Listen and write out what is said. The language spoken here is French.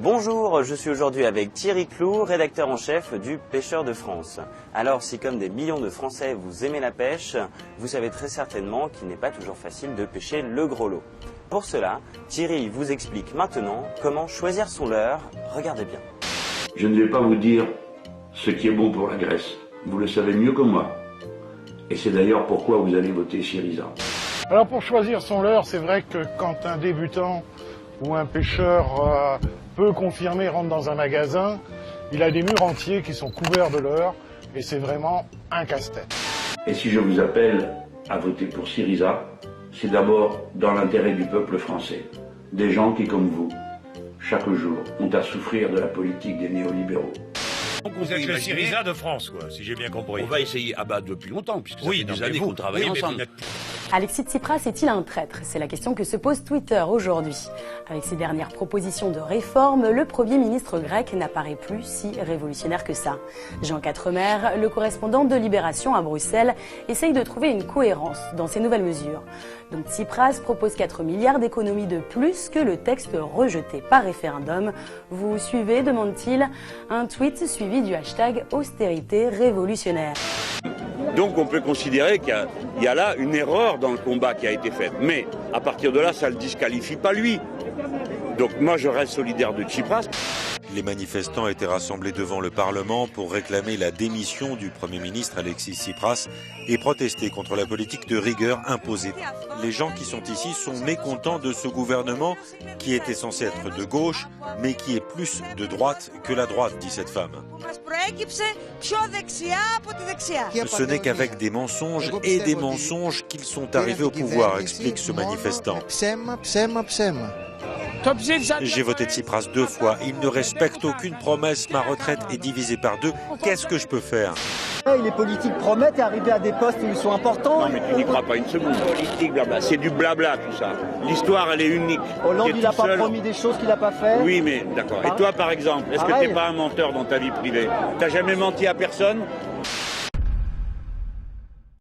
Bonjour, je suis aujourd'hui avec Thierry Cloux, rédacteur en chef du Pêcheur de France. Alors si comme des millions de Français vous aimez la pêche, vous savez très certainement qu'il n'est pas toujours facile de pêcher le gros lot. Pour cela, Thierry vous explique maintenant comment choisir son leurre. Regardez bien. Je ne vais pas vous dire ce qui est bon pour la Grèce. Vous le savez mieux que moi. Et c'est d'ailleurs pourquoi vous allez voter Syriza. Alors pour choisir son leurre, c'est vrai que quand un débutant ou un pêcheur peu confirmé rentre dans un magasin, il a des murs entiers qui sont couverts de leurres et c'est vraiment un casse-tête. Et si je vous appelle à voter pour Syriza, c'est d'abord dans l'intérêt du peuple français. Des gens qui, comme vous, chaque jour, ont à souffrir de la politique des néolibéraux. Donc vous êtes le Syriza de France, quoi, si j'ai bien compris. On va essayer, depuis longtemps, puisque ça fait des années qu'on travaille ensemble. Alexis Tsipras est-il un traître? C'est la question que se pose Twitter aujourd'hui. Avec ses dernières propositions de réforme, le Premier ministre grec n'apparaît plus si révolutionnaire que ça. Jean Quatremer, le correspondant de Libération à Bruxelles, essaye de trouver une cohérence dans ces nouvelles mesures. Donc Tsipras propose 4 milliards d'économies de plus que le texte rejeté par référendum. Vous suivez, demande-t-il, un tweet suivi du hashtag austérité révolutionnaire. Donc on peut considérer qu'il y a là une erreur dans le combat qui a été fait. Mais à partir de là, ça ne le disqualifie pas lui. Donc moi je reste solidaire de Tsipras. Les manifestants étaient rassemblés devant le Parlement pour réclamer la démission du Premier ministre Alexis Tsipras et protester contre la politique de rigueur imposée. Les gens qui sont ici sont mécontents de ce gouvernement qui était censé être de gauche, mais qui est plus de droite que la droite, dit cette femme. Ce n'est qu'avec des mensonges et des mensonges qu'ils sont arrivés au pouvoir, explique ce manifestant. J'ai voté Tsipras 2 fois, il ne respecte aucune promesse, ma retraite est divisée par 2, qu'est-ce que je peux faire? Les politiques promettent arriver à des postes où ils sont importants. Non mais tu n'y crois pas une seconde, politique, blabla, c'est du blabla tout ça. L'histoire elle est unique. Hollande il n'a pas promis des choses qu'il n'a pas fait. Oui mais d'accord. Et toi par exemple, est-ce que tu n'es pas un menteur dans ta vie privée? T'as jamais menti à personne?